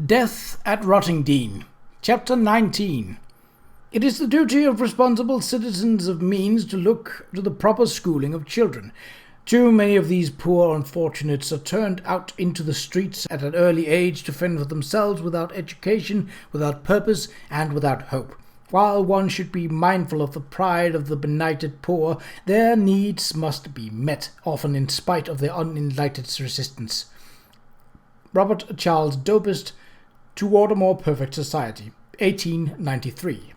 Death at Rottingdean, Chapter 19. It is the duty of responsible citizens of means to look to the proper schooling of children. Too many of these poor unfortunates are turned out into the streets at an early age to fend for themselves without education, without purpose, and without hope. While one should be mindful of the pride of the benighted poor, their needs must be met, often in spite of their unenlightened resistance. Robert Charles Dobist, Toward a More Perfect Society, 1893.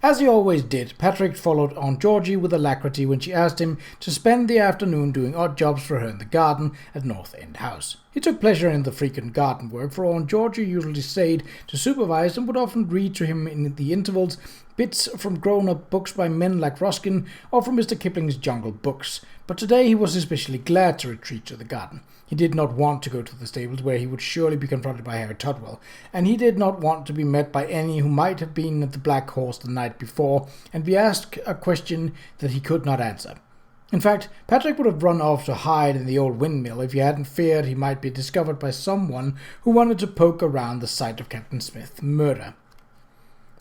As he always did, Patrick followed Aunt Georgie with alacrity when she asked him to spend the afternoon doing odd jobs for her in the garden at North End House. He took pleasure in the frequent garden work, for Aunt Georgie usually stayed to supervise and would often read to him in the intervals bits from grown-up books by men like Ruskin or from Mr. Kipling's Jungle Books. But today he was especially glad to retreat to the garden. He did not want to go to the stables, where he would surely be confronted by Harry Todwell, and he did not want to be met by any who might have been at the Black Horse the night before and be asked a question that he could not answer. In fact, Patrick would have run off to hide in the old windmill if he hadn't feared he might be discovered by someone who wanted to poke around the site of Captain Smith's murder.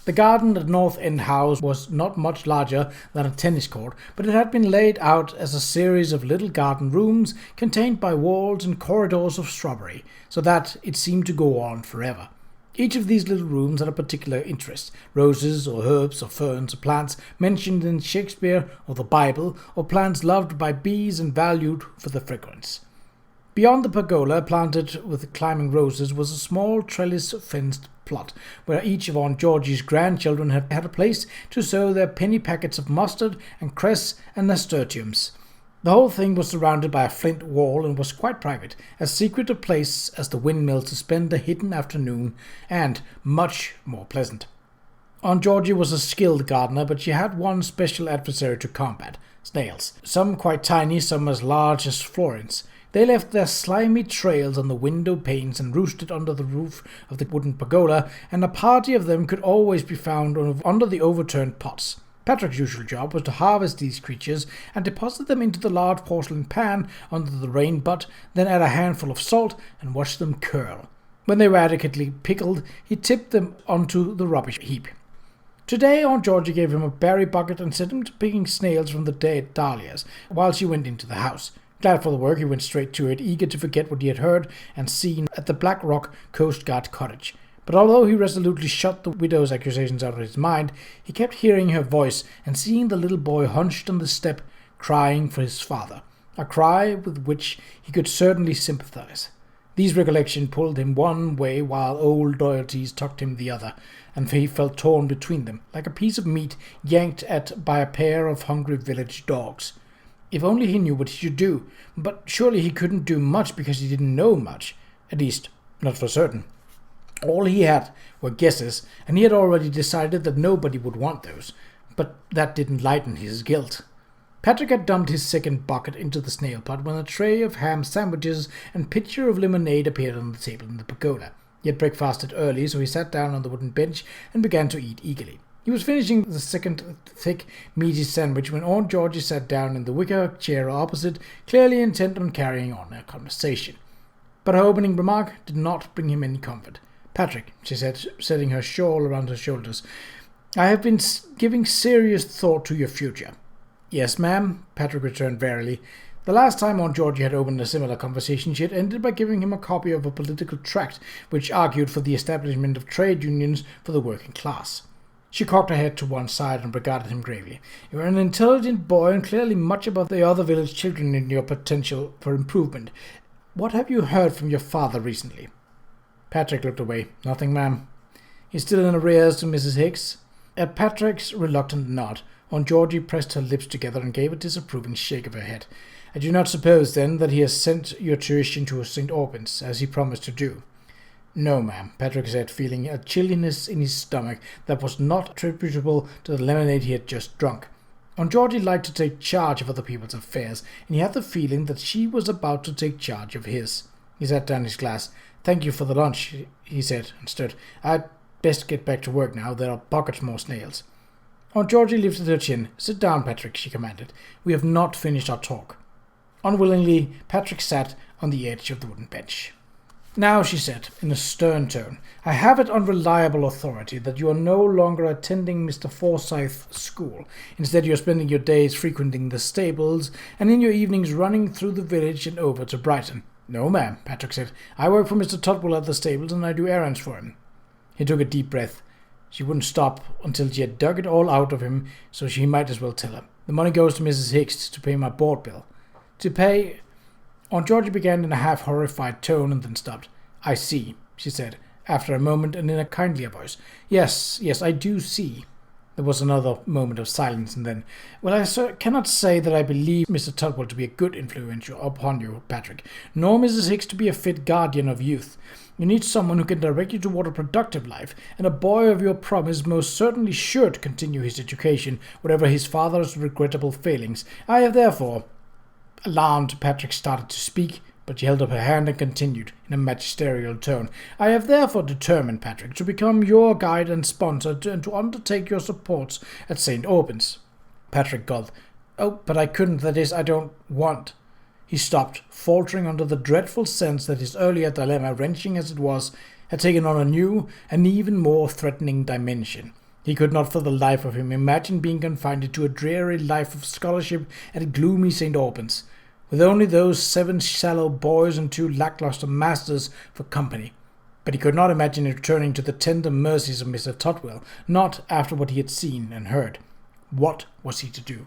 The garden at North End House was not much larger than a tennis court, but it had been laid out as a series of little garden rooms contained by walls and corridors of shrubbery, so that it seemed to go on forever. Each of these little rooms had a particular interest: roses or herbs or ferns or plants mentioned in Shakespeare or the Bible, or plants loved by bees and valued for their fragrance. Beyond the pergola, planted with climbing roses, was a small trellis-fenced plot, where each of Aunt Georgie's grandchildren had a place to sow their penny packets of mustard and cress and nasturtiums. The whole thing was surrounded by a flint wall and was quite private, as secret a place as the windmill to spend a hidden afternoon, and much more pleasant. Aunt Georgie was a skilled gardener, but she had one special adversary to combat: snails, some quite tiny, some as large as florins. They left their slimy trails on the window panes and roosted under the roof of the wooden pergola, and a party of them could always be found under the overturned pots. Patrick's usual job was to harvest these creatures and deposit them into the large porcelain pan under the rain butt, then add a handful of salt and watch them curl. When they were adequately pickled, he tipped them onto the rubbish heap. Today Aunt Georgie gave him a berry bucket and set him to picking snails from the dead dahlias, while she went into the house. Glad for the work, he went straight to it, eager to forget what he had heard and seen at the Black Rock Coast Guard cottage. But although he resolutely shut the widow's accusations out of his mind, he kept hearing her voice and seeing the little boy hunched on the step, crying for his father, a cry with which he could certainly sympathize. These recollections pulled him one way while old loyalties tugged him the other, and he felt torn between them, like a piece of meat yanked at by a pair of hungry village dogs. If only he knew what he should do, but surely he couldn't do much because he didn't know much, at least not for certain. All he had were guesses, and he had already decided that nobody would want those, but that didn't lighten his guilt. Patrick had dumped his second bucket into the snail pot when a tray of ham sandwiches and pitcher of lemonade appeared on the table in the pergola. He had breakfasted early, so he sat down on the wooden bench and began to eat eagerly. He was finishing the second thick, meaty sandwich when Aunt Georgie sat down in the wicker chair opposite, clearly intent on carrying on a conversation. But her opening remark did not bring him any comfort. "Patrick," she said, setting her shawl around her shoulders, "I have been giving serious thought to your future." "Yes, ma'am," Patrick returned wearily. The last time Aunt Georgie had opened a similar conversation, she had ended by giving him a copy of a political tract which argued for the establishment of trade unions for the working class. She cocked her head to one side and regarded him gravely. "You are an intelligent boy and clearly much above the other village children in your potential for improvement. What have you heard from your father recently?" Patrick looked away. "Nothing, ma'am." "He's still in arrears to Mrs. Hicks?" At Patrick's reluctant nod, Aunt Georgie pressed her lips together and gave a disapproving shake of her head. "I do not suppose, then, that he has sent your tuition to St. Albans, as he promised to do?" "No, ma'am," Patrick said, feeling a chilliness in his stomach that was not attributable to the lemonade he had just drunk. Aunt Georgie liked to take charge of other people's affairs, and he had the feeling that she was about to take charge of his. He set down his glass. "Thank you for the lunch," he said, and stood. "I'd best get back to work now. There are buckets more snails." Aunt Georgie lifted her chin. "Sit down, Patrick," she commanded. "We have not finished our talk." Unwillingly, Patrick sat on the edge of the wooden bench. "Now," she said, in a stern tone, "I have it on reliable authority that you are no longer attending Mr. Forsyth's school. Instead, you are spending your days frequenting the stables, and in your evenings running through the village and over to Brighton." "No, ma'am," Patrick said. "I work for Mr. Tutwell at the stables, and I do errands for him." He took a deep breath. She wouldn't stop until she had dug it all out of him, so she might as well tell her. "The money goes to Mrs. Hicks to pay my board bill." "To pay—" Aunt Georgie began in a half-horrified tone and then stopped. "I see," she said, after a moment and in a kindlier voice. Yes, I do see." There was another moment of silence, and then, "Well, I cannot say that I believe Mr. Tutwell to be a good influence upon you, Patrick, nor Mrs. Hicks to be a fit guardian of youth. You need someone who can direct you toward a productive life, and a boy of your promise most certainly should continue his education, whatever his father's regrettable failings. I have therefore—" Alarmed, Patrick started to speak, but she held up her hand and continued, in a magisterial tone, "I have therefore determined, Patrick, to become your guide and sponsor and to undertake your supports at St. Albans." Patrick gulped. "Oh, but I couldn't, that is, I don't want—" He stopped, faltering under the dreadful sense that his earlier dilemma, wrenching as it was, had taken on a new and even more threatening dimension. He could not for the life of him imagine being confined to a dreary life of scholarship at gloomy St. Albans, with only those 7 shallow boys and 2 lackluster masters for company. But he could not imagine returning to the tender mercies of Mr. Tutwell, not after what he had seen and heard. What was he to do?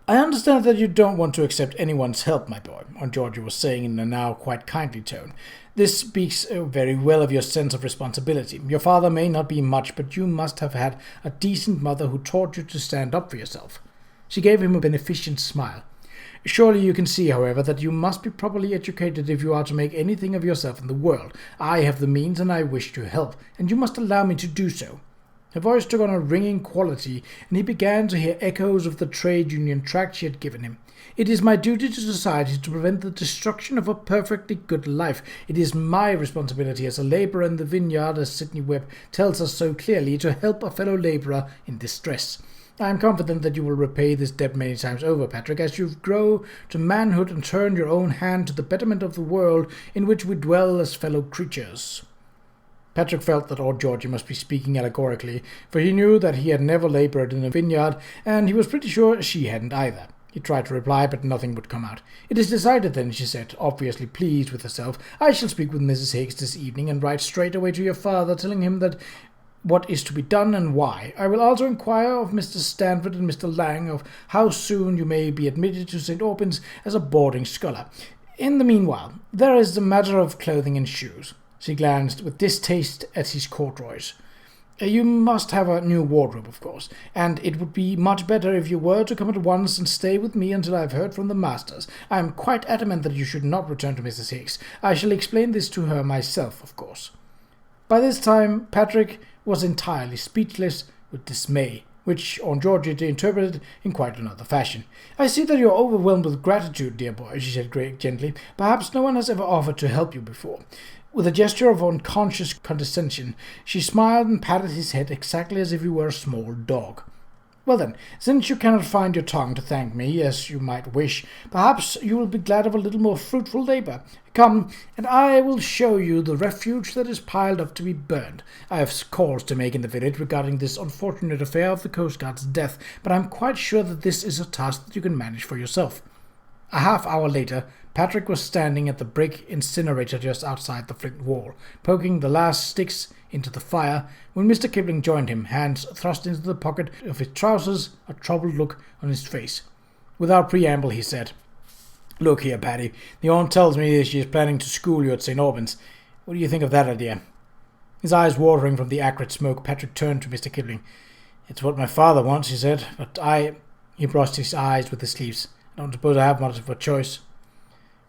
"I understand that you don't want to accept anyone's help, my boy," Aunt Georgie was saying in a now quite kindly tone. "This speaks very well of your sense of responsibility. Your father may not be much, but you must have had a decent mother who taught you to stand up for yourself." She gave him a beneficent smile. "Surely you can see, however, that you must be properly educated if you are to make anything of yourself in the world. I have the means, and I wish to help, and you must allow me to do so." Her voice took on a ringing quality, and he began to hear echoes of the trade union tract she had given him. "It is my duty to society to prevent the destruction of a perfectly good life. It is my responsibility as a labourer in the vineyard, as Sidney Webb tells us so clearly, to help a fellow labourer in distress. I am confident that you will repay this debt many times over, Patrick, as you grow to manhood and turn your own hand to the betterment of the world in which we dwell as fellow creatures." Patrick felt that Aunt Georgie must be speaking allegorically, for he knew that he had never laboured in a vineyard, and he was pretty sure she hadn't either. He tried to reply, but nothing would come out. "It is decided then," she said, obviously pleased with herself. "I shall speak with Mrs. Hicks this evening and write straight away to your father, telling him that what is to be done and why. I will also inquire of Mr. Stanford and Mr. Lang of how soon you may be admitted to St. Albans as a boarding scholar. In the meanwhile, there is the matter of clothing and shoes." She glanced with distaste at his corduroys. "You must have a new wardrobe, of course, and it would be much better if you were to come at once and stay with me until I have heard from the masters. I am quite adamant that you should not return to Mrs. Hicks. I shall explain this to her myself, of course." By this time, Patrick was entirely speechless with dismay, which Aunt Georgie interpreted in quite another fashion. "I see that you are overwhelmed with gratitude, dear boy," she said gently. "Perhaps no one has ever offered to help you before." With a gesture of unconscious condescension, she smiled and patted his head exactly as if he were a small dog. "Well then, since you cannot find your tongue to thank me, as you might wish, perhaps you will be glad of a little more fruitful labour. Come, and I will show you the refuge that is piled up to be burned. I have calls to make in the village regarding this unfortunate affair of the coastguard's death, but I am quite sure that this is a task that you can manage for yourself." A half-hour later, Patrick was standing at the brick incinerator just outside the flint wall, poking the last sticks into the fire, when Mr. Kipling joined him, hands thrust into the pocket of his trousers, a troubled look on his face. Without preamble, he said, "Look here, Paddy, the aunt tells me that she is planning to school you at St. Albans. What do you think of that idea?" His eyes watering from the acrid smoke, Patrick turned to Mr. Kipling. "It's what my father wants," he said, "but He brushed his eyes with his sleeves. "I don't suppose I have much of a choice."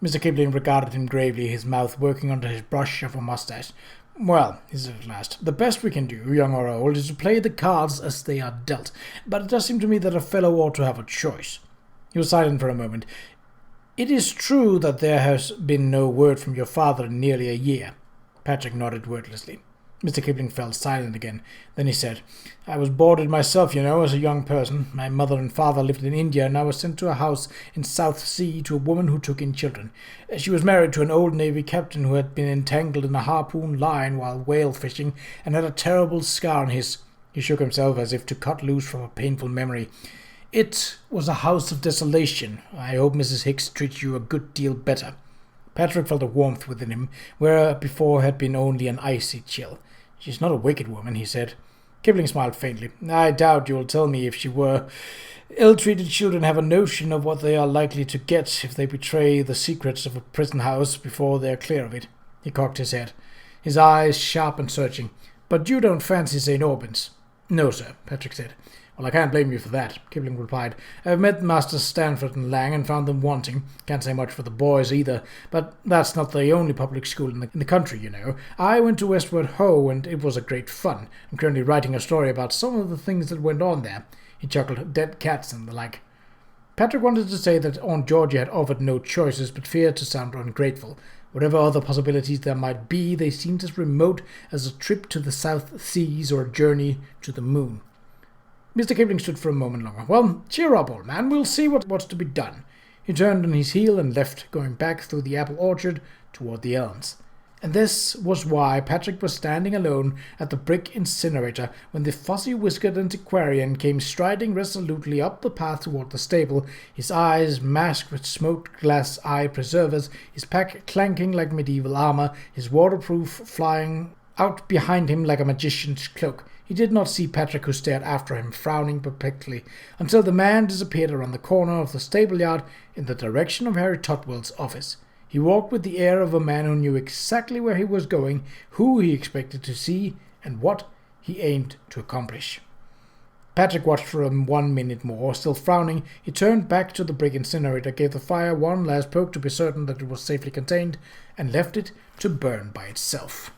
Mr. Kipling regarded him gravely, his mouth working under his brush of a mustache. "Well," he said at last, "the best we can do, young or old, is to play the cards as they are dealt, but it does seem to me that a fellow ought to have a choice." He was silent for a moment. "It is true that there has been no word from your father in nearly a year." Patrick nodded wordlessly. Mr. Kipling fell silent again. Then he said, "I was boarded myself, as a young person. My mother and father lived in India, and I was sent to a house in South Sea to a woman who took in children. She was married to an old Navy captain who had been entangled in a harpoon line while whale fishing, and had a terrible scar on his—" He shook himself as if to cut loose from a painful memory. "It was a house of desolation. I hope Mrs. Hicks treats you a good deal better." Patrick felt a warmth within him, where before had been only an icy chill. "She's not a wicked woman," he said. Kipling smiled faintly. "I doubt you'll tell me if she were. Ill-treated children have a notion of what they are likely to get if they betray the secrets of a prison house before they are clear of it." He cocked his head, his eyes sharp and searching. "But you don't fancy St. Albans?" "No, sir," Patrick said. "Well, I can't blame you for that," Kipling replied. "I've met Masters Stanford and Lang and found them wanting. Can't say much for the boys either, but that's not the only public school in the country, I went to Westward Ho, and it was a great fun. I'm currently writing a story about some of the things that went on there." He chuckled. "Dead cats and the like." Patrick wanted to say that Aunt Georgia had offered no choices, but feared to sound ungrateful. Whatever other possibilities there might be, they seemed as remote as a trip to the South Seas or a journey to the moon. Mr. Kipling stood for a moment longer. "Well, cheer up, old man. We'll see what's to be done." He turned on his heel and left, going back through the apple orchard toward the elms. And this was why Patrick was standing alone at the brick incinerator when the fussy-whiskered antiquarian came striding resolutely up the path toward the stable, his eyes masked with smoked-glass eye preservers, his pack clanking like medieval armor, his waterproof flying out behind him like a magician's cloak. He did not see Patrick, who stared after him, frowning perplexedly, until the man disappeared around the corner of the stable-yard in the direction of Harry Totwell's office. He walked with the air of a man who knew exactly where he was going, who he expected to see, and what he aimed to accomplish. Patrick watched for 1 minute more. Still frowning, he turned back to the brick incinerator, gave the fire one last poke to be certain that it was safely contained, and left it to burn by itself.